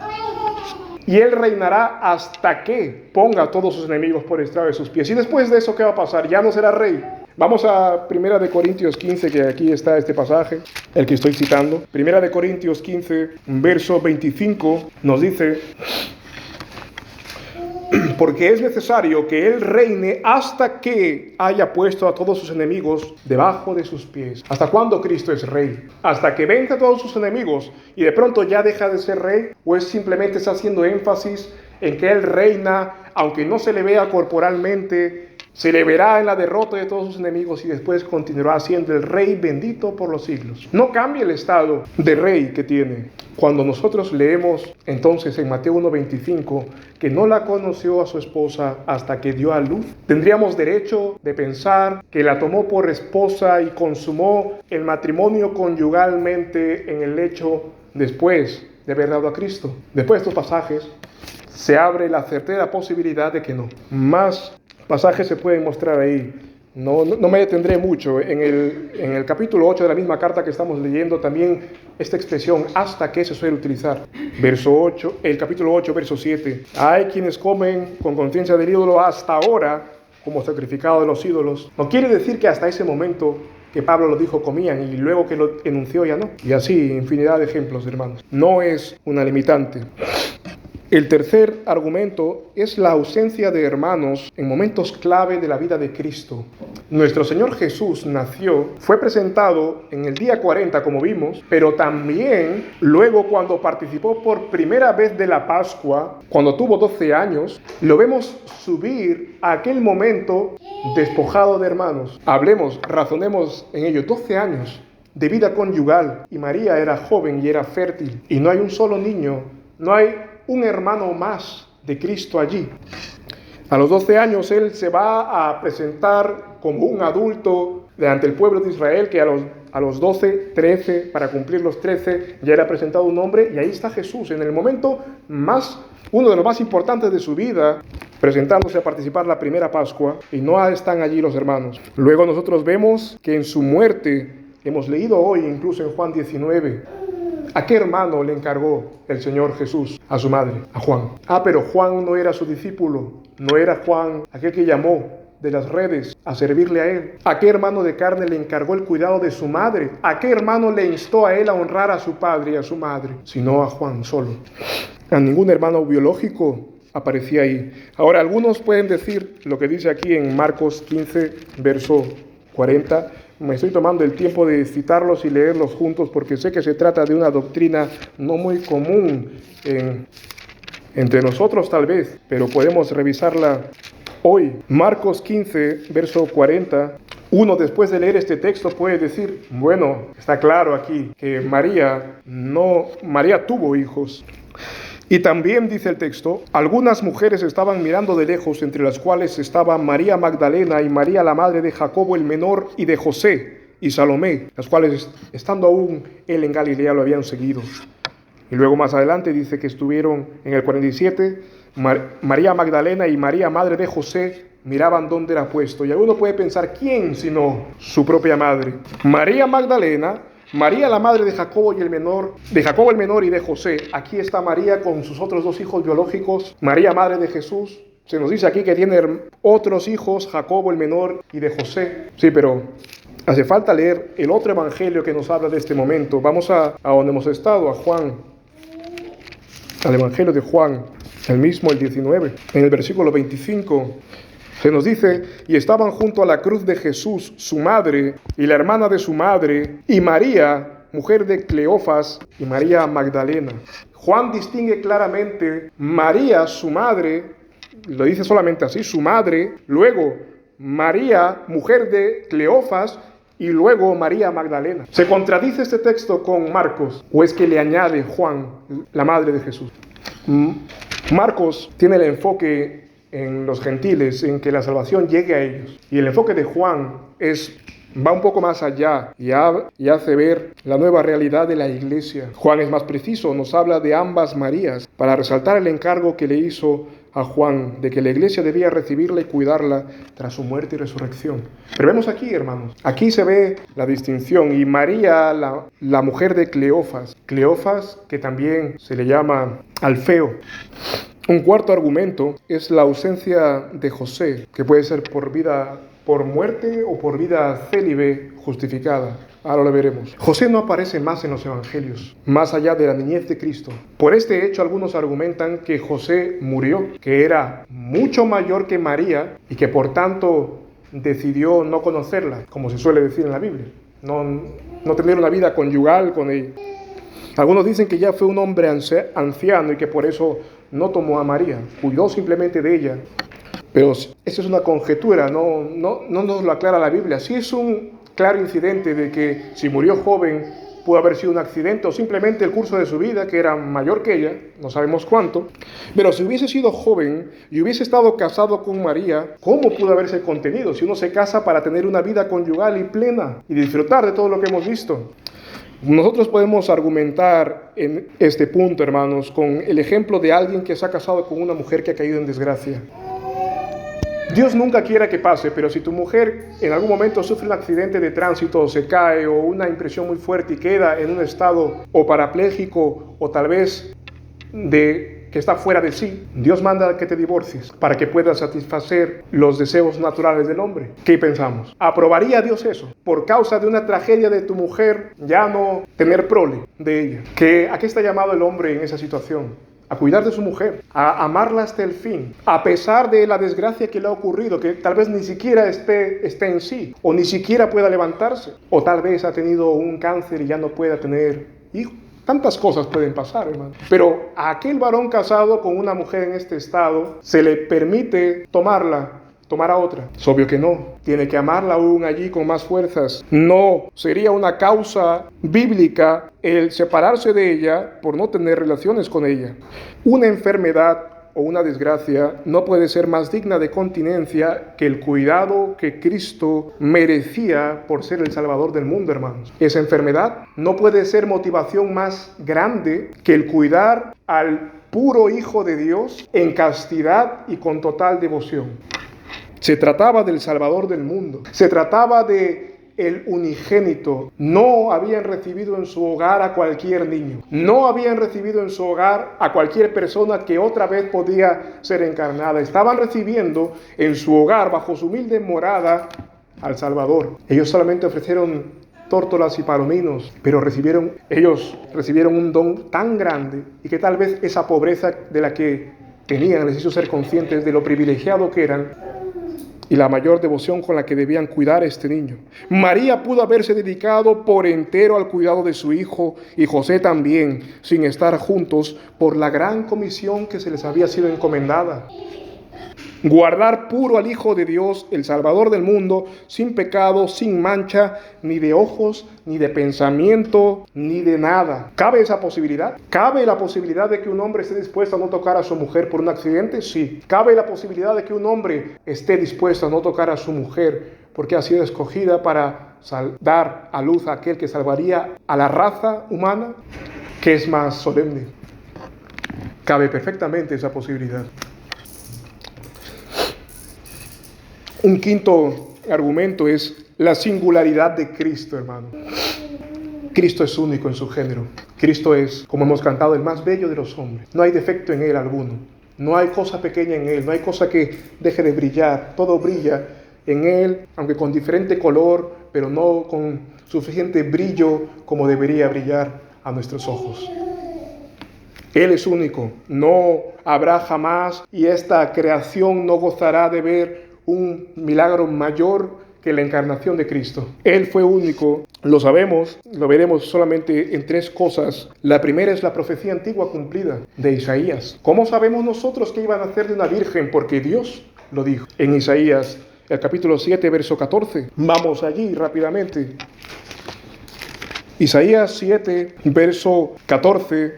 y Él reinará hasta que ponga a todos sus enemigos por estrado de sus pies. Y después de eso, ¿qué va a pasar? Ya no será rey. Vamos a 1 de Corintios 15, que aquí está este pasaje, el que estoy citando. 1 de Corintios 15, verso 25, nos dice: porque es necesario que Él reine hasta que haya puesto a todos sus enemigos debajo de sus pies. ¿Hasta cuándo Cristo es rey? ¿Hasta que venga a todos sus enemigos y de pronto ya deja de ser rey? ¿O es simplemente está haciendo énfasis en que Él reina, aunque no se le vea corporalmente, se le verá en la derrota de todos sus enemigos y después continuará siendo el rey bendito por los siglos? No cambia el estado de rey que tiene. Cuando nosotros leemos entonces en Mateo 1:25 que no la conoció a su esposa hasta que dio a luz, tendríamos derecho de pensar que la tomó por esposa y consumó el matrimonio conyugalmente en el lecho después de haber dado a Cristo. Después de estos pasajes se abre la certera posibilidad de que no. Más pasajes se pueden mostrar ahí. No me detendré mucho. En el capítulo 8 de la misma carta que estamos leyendo, también esta expresión hasta que se suele utilizar. El capítulo 8, verso 7. Hay quienes comen con conciencia del ídolo hasta ahora como sacrificado de los ídolos. No quiere decir que hasta ese momento que Pablo lo dijo comían y luego que lo enunció ya no. Y así, infinidad de ejemplos, hermanos. No es una limitante. El tercer argumento es la ausencia de hermanos en momentos clave de la vida de Cristo. Nuestro Señor Jesús nació, fue presentado en el día 40, como vimos, pero también luego cuando participó por primera vez de la Pascua, cuando tuvo 12 años, lo vemos subir a aquel momento despojado de hermanos. Hablemos, razonemos en ello. 12 años de vida conyugal, y María era joven y era fértil, y no hay un solo niño, no hay un hermano más de Cristo allí. A los 12 años él se va a presentar como un adulto ante el pueblo de Israel, que a los 12, 13, para cumplir los 13, ya era presentado un hombre, y ahí está Jesús, en el momento uno de los más importantes de su vida, presentándose a participar la primera Pascua, y no están allí los hermanos. Luego nosotros vemos que en su muerte, hemos leído hoy incluso en Juan 19, ¿a qué hermano le encargó el Señor Jesús? A su madre, a Juan. Pero Juan no era su discípulo, no era Juan aquel que llamó de las redes a servirle a él. ¿A qué hermano de carne le encargó el cuidado de su madre? ¿A qué hermano le instó a él a honrar a su padre y a su madre? Sino a Juan solo. A ningún hermano biológico aparecía ahí. Ahora, algunos pueden decir lo que dice aquí en Marcos 15, verso 40. Me estoy tomando el tiempo de citarlos y leerlos juntos porque sé que se trata de una doctrina no muy común entre nosotros tal vez, pero podemos revisarla hoy. Marcos 15, verso 40. Uno, después de leer este texto, puede decir, bueno, está claro aquí que María tuvo hijos. Y también dice el texto, algunas mujeres estaban mirando de lejos, entre las cuales estaban María Magdalena y María la madre de Jacobo el menor y de José y Salomé, las cuales estando aún él en Galilea lo habían seguido. Y luego más adelante dice que estuvieron en el 47, María Magdalena y María madre de José miraban dónde era puesto. Y alguno puede pensar, ¿quién sino su propia madre? María Magdalena, María la madre de Jacobo el menor y de José. Aquí está María con sus otros dos hijos biológicos. María madre de Jesús. Se nos dice aquí que tiene otros hijos, Jacobo el menor y de José. Sí, pero hace falta leer el otro evangelio que nos habla de este momento. Vamos a donde hemos estado, a Juan, al evangelio de Juan, el mismo, el 19, en el versículo 25. Se nos dice, y estaban junto a la cruz de Jesús, su madre, y la hermana de su madre, y María, mujer de Cleofas, y María Magdalena. Juan distingue claramente María, su madre, lo dice solamente así, su madre, luego María, mujer de Cleofas, y luego María Magdalena. ¿Se contradice este texto con Marcos, o es que le añade Juan, la madre de Jesús? Marcos tiene el enfoque en los gentiles, en que la salvación llegue a ellos. Y el enfoque de Juan va un poco más allá y hace ver la nueva realidad de la iglesia. Juan es más preciso, nos habla de ambas Marías para resaltar el encargo que le hizo a Juan de que la iglesia debía recibirla y cuidarla tras su muerte y resurrección. Pero vemos aquí, hermanos, aquí se ve la distinción. Y María, la mujer de Cleofas, que también se le llama Alfeo. Un cuarto argumento es la ausencia de José, que puede ser por muerte o por vida célibe justificada. Ahora lo veremos. José no aparece más en los evangelios, más allá de la niñez de Cristo. Por este hecho, algunos argumentan que José murió, que era mucho mayor que María y que por tanto decidió no conocerla, como se suele decir en la Biblia, no tener una vida conyugal con ella. Algunos dicen que ya fue un hombre anciano y que por eso no tomó a María, cuidó simplemente de ella. Pero esa es una conjetura, no nos lo aclara la Biblia. Sí es un claro incidente de que si murió joven pudo haber sido un accidente o simplemente el curso de su vida, que era mayor que ella, no sabemos cuánto. Pero si hubiese sido joven y hubiese estado casado con María, ¿cómo pudo haberse contenido? Si uno se casa para tener una vida conyugal y plena y disfrutar de todo lo que hemos visto. Nosotros podemos argumentar en este punto, hermanos, con el ejemplo de alguien que se ha casado con una mujer que ha caído en desgracia. Dios nunca quiera que pase, pero si tu mujer en algún momento sufre un accidente de tránsito, o se cae, o una impresión muy fuerte y queda en un estado o parapléjico, o tal vez que está fuera de sí, Dios manda que te divorcies para que puedas satisfacer los deseos naturales del hombre. ¿Qué pensamos? ¿Aprobaría Dios eso? Por causa de una tragedia de tu mujer, ya no tener prole de ella. ¿A qué está llamado el hombre en esa situación? a cuidar de su mujer, a amarla hasta el fin, a pesar de la desgracia que le ha ocurrido, que tal vez ni siquiera esté en sí, o ni siquiera pueda levantarse, o tal vez ha tenido un cáncer y ya no pueda tener hijos. Tantas cosas pueden pasar, hermano. Pero a aquel varón casado con una mujer en este estado, se le permite tomar a otra. Es obvio que no. Tiene que amarla aún allí con más fuerzas. No sería una causa bíblica el separarse de ella por no tener relaciones con ella. Una enfermedad o una desgracia no puede ser más digna de continencia que el cuidado que Cristo merecía por ser el Salvador del mundo, hermanos. Esa enfermedad no puede ser motivación más grande que el cuidar al puro Hijo de Dios en castidad y con total devoción. Se trataba del Salvador del mundo. Se trataba de el unigénito. No habían recibido en su hogar a cualquier niño. No habían recibido en su hogar a cualquier persona que otra vez podía ser encarnada. Estaban recibiendo en su hogar, bajo su humilde morada, al Salvador. Ellos solamente ofrecieron tórtolas y palominos, pero ellos recibieron un don tan grande y que tal vez esa pobreza de la que tenían les hizo ser conscientes de lo privilegiado que eran y la mayor devoción con la que debían cuidar a este niño. María pudo haberse dedicado por entero al cuidado de su hijo y José también, sin estar juntos por la gran comisión que se les había sido encomendada. Guardar puro al Hijo de Dios, el Salvador del mundo, sin pecado, sin mancha, ni de ojos, ni de pensamiento, ni de nada. ¿Cabe esa posibilidad? ¿Cabe la posibilidad de que un hombre esté dispuesto a no tocar a su mujer por un accidente? Sí. ¿Cabe la posibilidad de que un hombre esté dispuesto a no tocar a su mujer porque ha sido escogida para dar a luz a aquel que salvaría a la raza humana? ¿Qué es más solemne? Cabe perfectamente esa posibilidad. Un quinto argumento es la singularidad de Cristo, hermano. Cristo es único en su género. Cristo es, como hemos cantado, el más bello de los hombres. No hay defecto en Él alguno. No hay cosa pequeña en Él. No hay cosa que deje de brillar. Todo brilla en Él, aunque con diferente color, pero no con suficiente brillo como debería brillar a nuestros ojos. Él es único. No habrá jamás, y esta creación no gozará de ver un milagro mayor que la encarnación de Cristo. Él fue único, lo sabemos, lo veremos solamente en tres cosas. La primera es la profecía antigua cumplida de Isaías. ¿Cómo sabemos nosotros que iba a nacer de una virgen? Porque Dios lo dijo en Isaías, el capítulo 7, verso 14. Vamos allí rápidamente. Isaías 7, verso 14,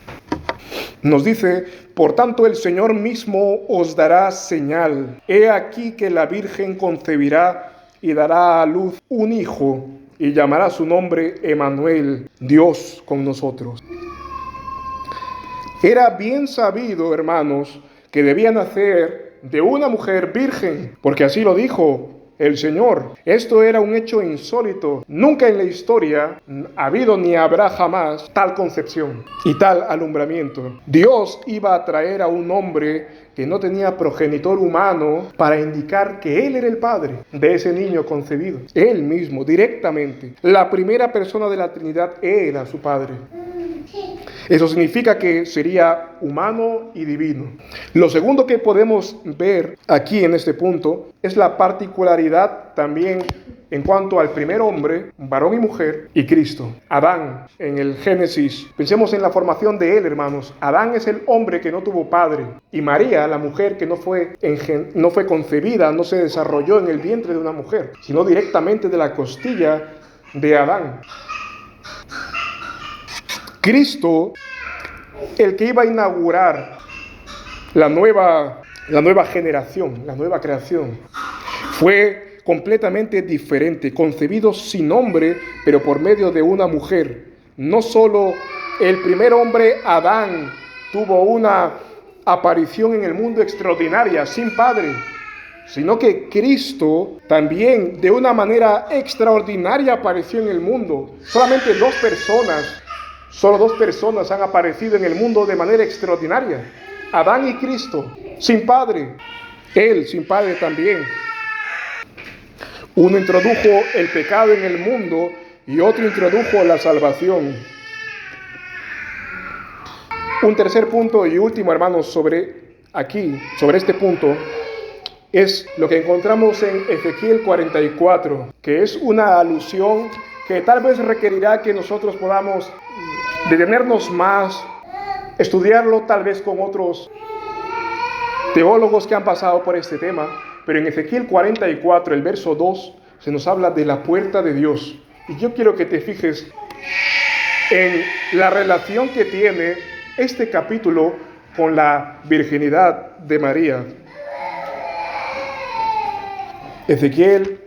nos dice: por tanto el Señor mismo os dará señal. He aquí que la Virgen concebirá y dará a luz un hijo y llamará su nombre Emmanuel, Dios con nosotros. Era bien sabido, hermanos, que debía nacer de una mujer virgen, porque así lo dijo el Señor. Esto era un hecho insólito. Nunca en la historia ha habido ni habrá jamás tal concepción y tal alumbramiento. Dios iba a traer a un hombre que no tenía progenitor humano para indicar que Él era el padre de ese niño concebido. Él mismo, directamente. La primera persona de la Trinidad era su padre. Eso significa que sería humano y divino. Lo segundo que podemos ver aquí en este punto es la particularidad también en cuanto al primer hombre, varón y mujer, y Cristo. Adán, en el Génesis, pensemos en la formación de él, hermanos. Adán es el hombre que no tuvo padre, y María, la mujer que no fue concebida, no se desarrolló en el vientre de una mujer, sino directamente de la costilla de Adán. Cristo, el que iba a inaugurar la nueva generación, la nueva creación, fue completamente diferente, concebido sin hombre, pero por medio de una mujer. No solo el primer hombre, Adán, tuvo una aparición en el mundo extraordinaria, sin padre, sino que Cristo también de una manera extraordinaria apareció en el mundo. Solo dos personas han aparecido en el mundo de manera extraordinaria: Adán y Cristo, sin padre. Él sin padre también. Uno introdujo el pecado en el mundo y otro introdujo la salvación. Un tercer punto y último, hermanos, sobre este punto, es lo que encontramos en Ezequiel 44, que es una alusión que tal vez requerirá que nosotros podamos detenernos más, estudiarlo tal vez con otros teólogos que han pasado por este tema, pero en Ezequiel 44, el verso 2, se nos habla de la puerta de Dios. Y yo quiero que te fijes en la relación que tiene este capítulo con la virginidad de María. Ezequiel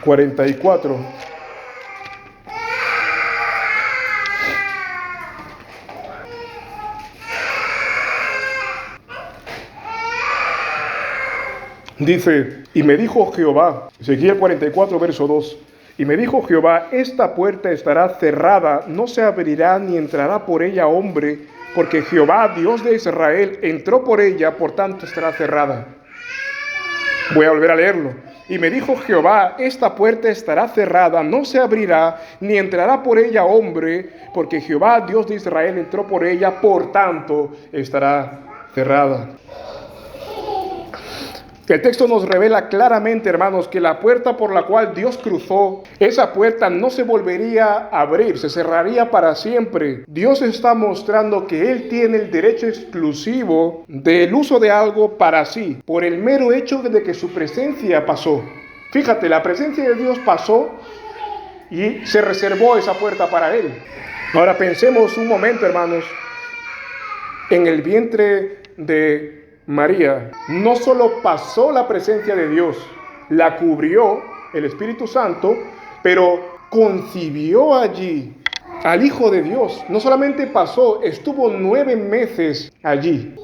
44. Dice, y me dijo Jehová, Ezequiel 44, verso 2, y me dijo Jehová, esta puerta estará cerrada, no se abrirá ni entrará por ella hombre, porque Jehová, Dios de Israel, entró por ella, por tanto estará cerrada. Voy a volver a leerlo. Y me dijo Jehová, esta puerta estará cerrada, no se abrirá, ni entrará por ella hombre, porque Jehová, Dios de Israel, entró por ella, por tanto estará cerrada. El texto nos revela claramente, hermanos, que la puerta por la cual Dios cruzó, esa puerta no se volvería a abrir, se cerraría para siempre. Dios está mostrando que Él tiene el derecho exclusivo del uso de algo para sí, por el mero hecho de que su presencia pasó. Fíjate, la presencia de Dios pasó y se reservó esa puerta para Él. Ahora pensemos un momento, hermanos, en el vientre de María. No solo pasó la presencia de Dios, la cubrió el Espíritu Santo, pero concibió allí al Hijo de Dios. No solamente pasó, estuvo 9 meses allí,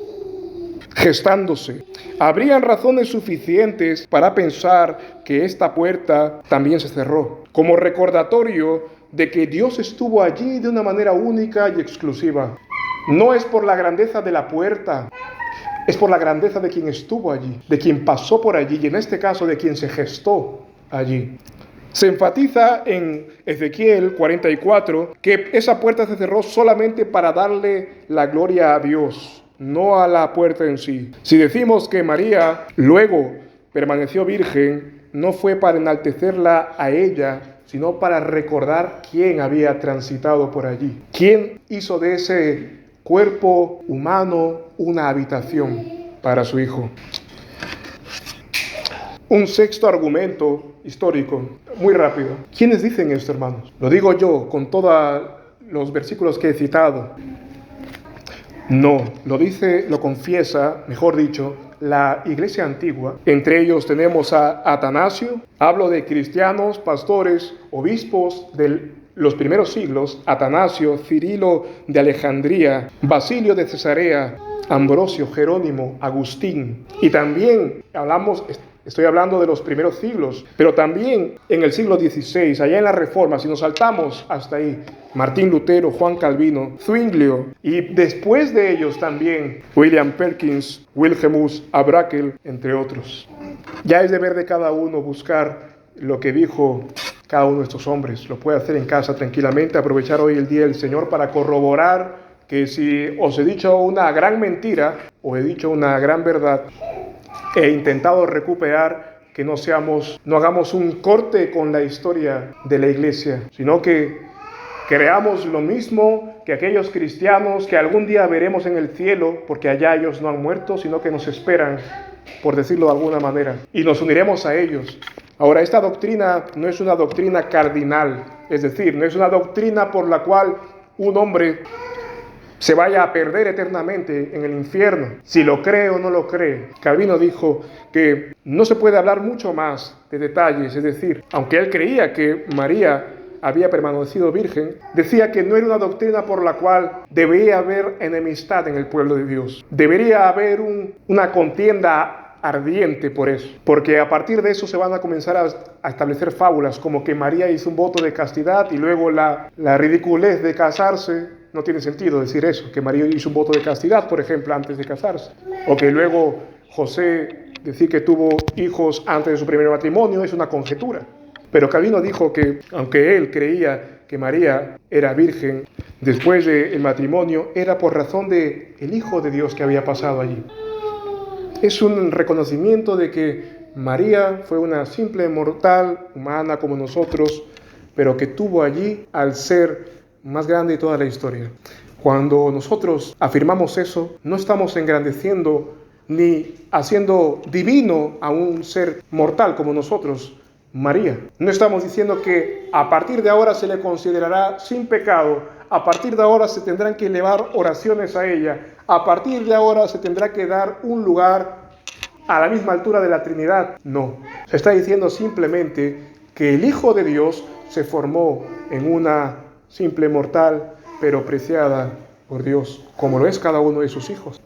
gestándose. Habrían razones suficientes para pensar que esta puerta también se cerró, como recordatorio de que Dios estuvo allí de una manera única y exclusiva. No es por la grandeza de la puerta, es por la grandeza de quien estuvo allí, de quien pasó por allí y en este caso de quien se gestó allí. Se enfatiza en Ezequiel 44 que esa puerta se cerró solamente para darle la gloria a Dios, no a la puerta en sí. Si decimos que María luego permaneció virgen, no fue para enaltecerla a ella, sino para recordar quién había transitado por allí, quién hizo de ese cuerpo humano una habitación para su Hijo. Un sexto argumento histórico, muy rápido. ¿Quiénes dicen esto, hermanos? Lo digo yo con todos los versículos que he citado. No, lo confiesa, mejor dicho, la iglesia antigua. Entre ellos tenemos a Atanasio. Hablo de cristianos, pastores, obispos de los primeros siglos: Atanasio, Cirilo de Alejandría, Basilio de Cesarea, Ambrosio, Jerónimo, Agustín. Y también estoy hablando de los primeros siglos, pero también en el siglo XVI, allá en la Reforma, si nos saltamos hasta ahí, Martín Lutero, Juan Calvino, Zwinglio, y después de ellos también William Perkins, Wilhelmus Abrakel, entre otros. Ya es deber de cada uno buscar lo que dijo cada uno de estos hombres. Lo puede hacer en casa tranquilamente, aprovechar hoy el día del Señor para corroborar que si os he dicho una gran mentira o he dicho una gran verdad, he intentado recuperar, que no hagamos un corte con la historia de la iglesia, sino que creamos lo mismo que aquellos cristianos que algún día veremos en el cielo, porque allá ellos no han muerto, sino que nos esperan, por decirlo de alguna manera, y nos uniremos a ellos. Ahora, esta doctrina no es una doctrina cardinal, es decir, no es una doctrina por la cual un hombre se vaya a perder eternamente en el infierno, si lo cree o no lo cree. Calvino dijo que no se puede hablar mucho más de detalles, es decir, aunque él creía que María había permanecido virgen, decía que no era una doctrina por la cual debería haber enemistad en el pueblo de Dios. Debería haber una contienda ardiente por eso, porque a partir de eso se van a comenzar a establecer fábulas como que María hizo un voto de castidad y luego la ridiculez de casarse. No tiene sentido decir eso, que María hizo un voto de castidad, por ejemplo, antes de casarse, o que luego José decir que tuvo hijos antes de su primer matrimonio es una conjetura. Pero Calvino dijo que, aunque él creía que María era virgen después del matrimonio era por razón del Hijo de Dios que había pasado allí. Es un reconocimiento de que María fue una simple mortal humana como nosotros, pero que tuvo allí al ser más grande de toda la historia. Cuando nosotros afirmamos eso, no estamos engrandeciendo ni haciendo divino a un ser mortal como nosotros, María. No estamos diciendo que a partir de ahora se le considerará sin pecado, a partir de ahora se tendrán que elevar oraciones a ella, a partir de ahora se tendrá que dar un lugar a la misma altura de la Trinidad. No, se está diciendo simplemente que el Hijo de Dios se formó en una simple mortal, pero preciada por Dios, como lo es cada uno de sus hijos.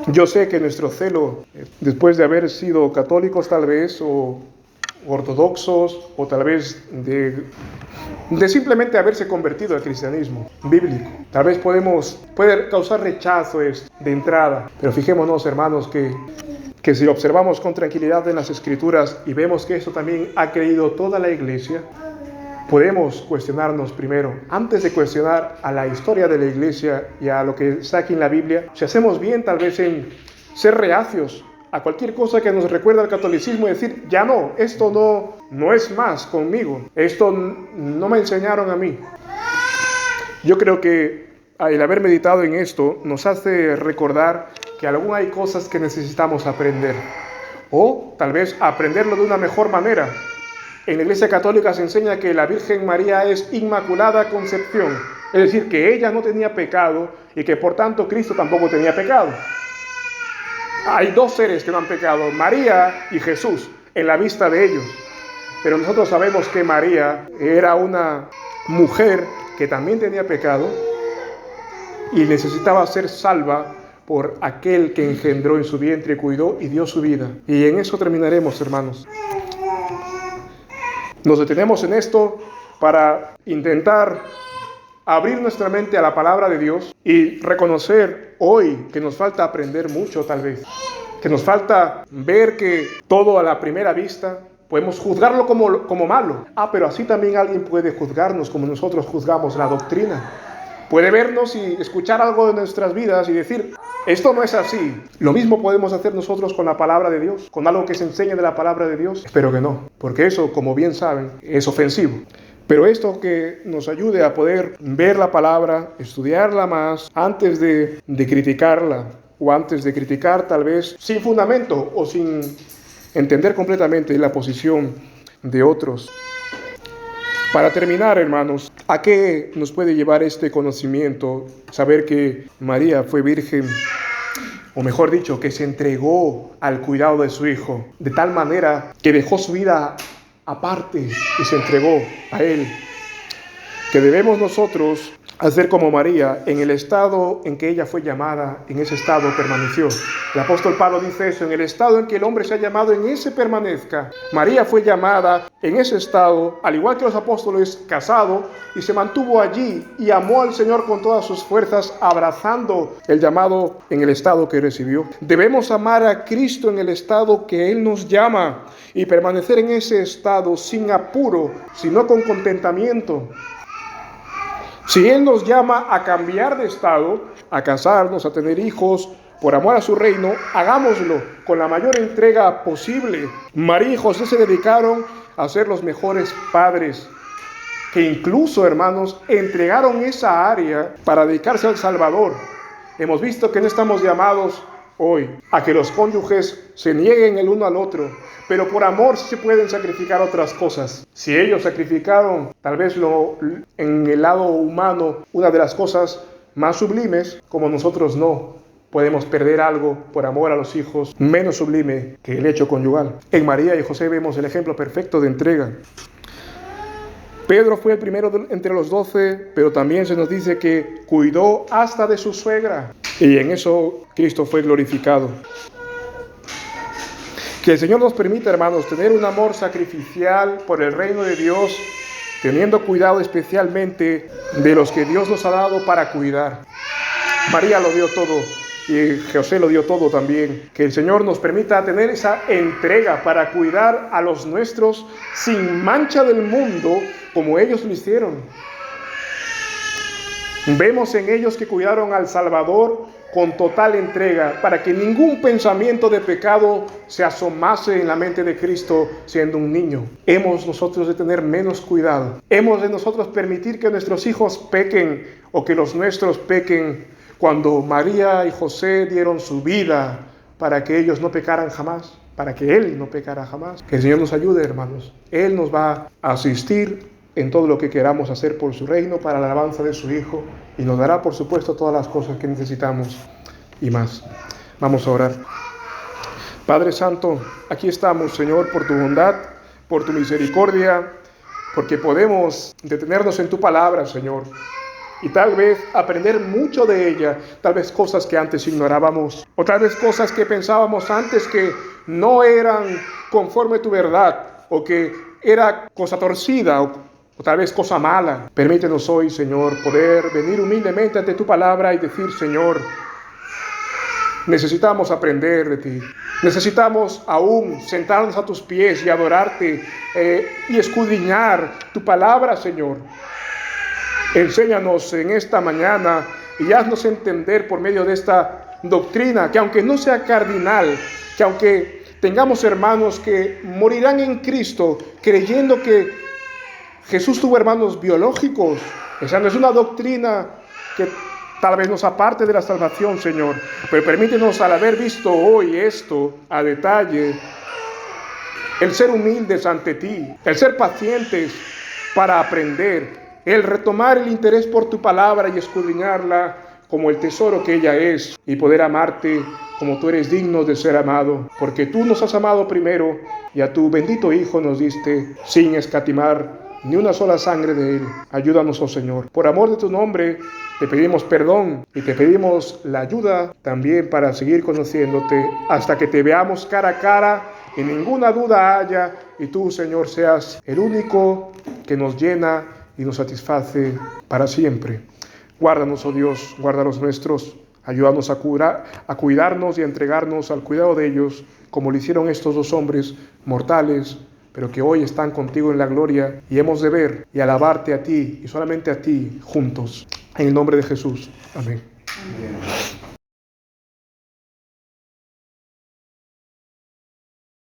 Yo sé que nuestro celo, después de haber sido católicos tal vez, o ortodoxos, o tal vez de simplemente haberse convertido al cristianismo bíblico, tal vez puede causar rechazo de entrada, pero fijémonos, hermanos, que si observamos con tranquilidad en las Escrituras y vemos que esto también ha creído toda la Iglesia, podemos cuestionarnos primero, antes de cuestionar a la historia de la Iglesia y a lo que está aquí en la Biblia, si hacemos bien tal vez en ser reacios a cualquier cosa que nos recuerda al catolicismo y decir, ya no, esto no es más conmigo, esto no me enseñaron a mí. Yo creo que el haber meditado en esto nos hace recordar que aún hay cosas que necesitamos aprender, o tal vez aprenderlo de una mejor manera. En la Iglesia Católica se enseña que la Virgen María es Inmaculada Concepción, es decir, que ella no tenía pecado y que por tanto Cristo tampoco tenía pecado. Hay dos seres que no han pecado, María y Jesús, en la vista de ellos. Pero nosotros sabemos que María era una mujer que también tenía pecado y necesitaba ser salva por aquel que engendró en su vientre, cuidó y dio su vida. Y en eso terminaremos, hermanos. Nos detenemos en esto para intentar abrir nuestra mente a la palabra de Dios y reconocer hoy que nos falta aprender mucho, tal vez. Que nos falta ver que todo a la primera vista podemos juzgarlo como malo. Pero así también alguien puede juzgarnos como nosotros juzgamos la doctrina. Puede vernos y escuchar algo de nuestras vidas y decir, esto no es así. Lo mismo podemos hacer nosotros con la palabra de Dios, con algo que se enseña de la palabra de Dios. Espero que no, porque eso, como bien saben, es ofensivo. Pero esto que nos ayude a poder ver la palabra, estudiarla más, antes de criticarla, o antes de criticar tal vez sin fundamento o sin entender completamente la posición de otros. Para terminar, hermanos, ¿a qué nos puede llevar este conocimiento? Saber que María fue virgen, o mejor dicho, que se entregó al cuidado de su hijo, de tal manera que dejó su vida aparte y se entregó a él. Que debemos nosotros hacer como María, en el estado en que ella fue llamada, en ese estado permaneció. El apóstol Pablo dice eso, en el estado en que el hombre se ha llamado, en ese permanezca. María fue llamada en ese estado, al igual que los apóstoles, casado, y se mantuvo allí y amó al Señor con todas sus fuerzas, abrazando el llamado en el estado que recibió. Debemos amar a Cristo en el estado que Él nos llama y permanecer en ese estado sin apuro, sino con contentamiento. Si Él nos llama a cambiar de estado, a casarnos, a tener hijos, por amor a su reino, hagámoslo con la mayor entrega posible. María y José se dedicaron a ser los mejores padres, que incluso, hermanos, entregaron esa área para dedicarse al Salvador. Hemos visto que no estamos llamados hoy a que los cónyuges se nieguen el uno al otro, pero por amor sí se pueden sacrificar otras cosas. Si ellos sacrificaron, tal vez en el lado humano, una de las cosas más sublimes, como nosotros no podemos perder algo por amor a los hijos menos sublime que el hecho conyugal. En María y José vemos el ejemplo perfecto de entrega. Pedro fue el primero entre los 12, pero también se nos dice que cuidó hasta de su suegra. Y en eso Cristo fue glorificado. Que el Señor nos permita, hermanos, tener un amor sacrificial por el reino de Dios, teniendo cuidado especialmente de los que Dios nos ha dado para cuidar. María lo dio todo y José lo dio todo también. Que el Señor nos permita tener esa entrega para cuidar a los nuestros sin mancha del mundo, como ellos lo hicieron. Vemos en ellos que cuidaron al Salvador con total entrega, para que ningún pensamiento de pecado se asomase en la mente de Cristo siendo un niño. Hemos nosotros de tener menos cuidado. Hemos de nosotros permitir que nuestros hijos pequen o que los nuestros pequen, cuando María y José dieron su vida para que ellos no pecaran jamás, para que Él no pecara jamás. Que el Señor nos ayude, hermanos. Él nos va a asistir en todo lo que queramos hacer por su reino, para la alabanza de su Hijo, y nos dará, por supuesto, todas las cosas que necesitamos y más. Vamos a orar. Padre Santo, aquí estamos, Señor, por tu bondad, por tu misericordia, porque podemos detenernos en tu palabra, Señor, y tal vez aprender mucho de ella, tal vez cosas que antes ignorábamos, o tal vez cosas que pensábamos antes que no eran conforme a tu verdad, o que era cosa torcida, o tal vez cosa mala. Permítenos hoy, Señor, poder venir humildemente ante tu palabra y decir: Señor, necesitamos aprender de ti. Necesitamos aún sentarnos a tus pies y adorarte y escudriñar tu palabra, Señor. Enséñanos en esta mañana y haznos entender por medio de esta doctrina, que aunque no sea cardinal, que aunque tengamos hermanos que morirán en Cristo creyendo que Jesús tuvo hermanos biológicos, esa no es una doctrina que tal vez nos aparte de la salvación, Señor, pero permítenos, al haber visto hoy esto a detalle, el ser humildes ante ti, el ser pacientes para aprender, el retomar el interés por tu palabra y escudriñarla como el tesoro que ella es, y poder amarte como tú eres digno de ser amado, porque tú nos has amado primero y a tu bendito Hijo nos diste sin escatimar ni una sola sangre de Él. Ayúdanos, oh Señor. Por amor de tu nombre, te pedimos perdón y te pedimos la ayuda también para seguir conociéndote hasta que te veamos cara a cara y ninguna duda haya, y tú, Señor, seas el único que nos llena y nos satisface para siempre. Guárdanos, oh Dios, guarda los nuestros. Ayúdanos a cuidarnos y a entregarnos al cuidado de ellos, como lo hicieron estos dos hombres mortales, pero que hoy están contigo en la gloria, y hemos de ver y alabarte a ti, y solamente a ti, juntos. En el nombre de Jesús. Amén. Amén.